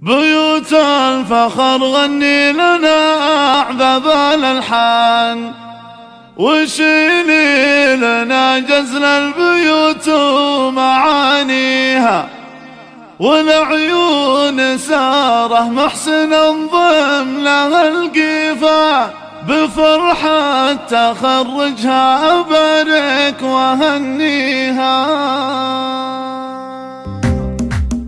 بيوت الفخر غني لنا أعذب الألحان، وشيلي لنا جزل البيوت ومعانيها، والعيون ساره محسن انضم لها القيفة، بفرحة تخرجها أبارك وهنيها.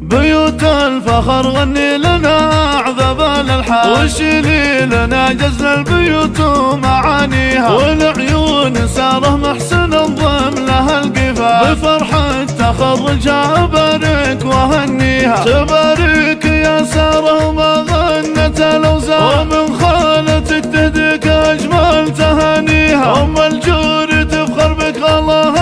بيوت الفخر غني لنا أعذب الألحان، وشيلي لنا جزل البيوت ومعانيها، والعيون ساره محسن انضم لها القفا، بفرحة تخرجها أبارك وهنيها. تبارك يا ساره وما غنت الأوزان، ومن خالتك تهديك أجمل تهانيها، أم الجور تفخر بك الله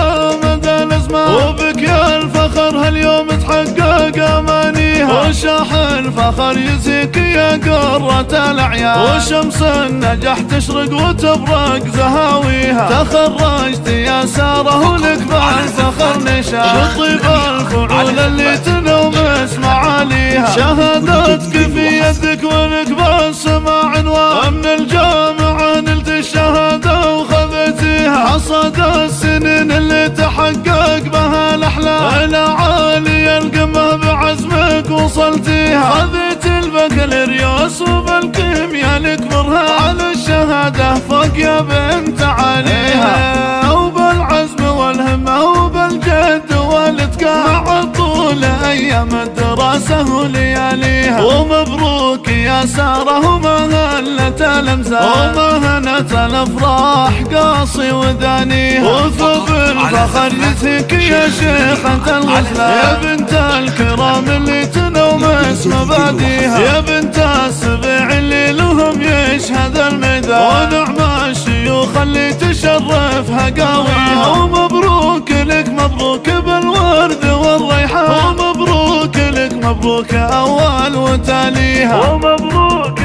مدى الأزمان، وبك يا الفخر هاليوم تحقق أمانيها، وشاح الفخر يزيك يا قرة الأعيان، وشمس النجاح تشرق وتبرق زهاويها. تخرجت يا ساره ولك بالفخر نشان، بطيب الفعول اللي تنوم معاليها، شهادتك في يدك ولك بالسماع عنوان، من الجامعة نلت الشهادة وخذتيها، حصد السنين اللي تحقق بها الأحلام، إلى عالي القمة بعزمك وصلتيها، خذيت البكالوريوس وبالكيمياء لكبرها، على الشهادة فوق يا بنت عليها، وبالعزم والهمة وبالجد والاتقان، مع طول أيام الدراسة ولياليها. ومبروك يا ساره ومهلت الأمزال، ومهنت الأفراح قاصي ودانيها، وثوب الفخر يزهك يا شيخة الغزلان، يا بنت الكرام اللي تنوم اسم باديها، يا بنت السبيع اللي لهم يشهد الميدان، ونعم الشيوخ اللي تشرفها قاويها. ومبروك لك مبروك بالورد والريحان، ومبروك لك مبروك أول وتاليها، ومبروك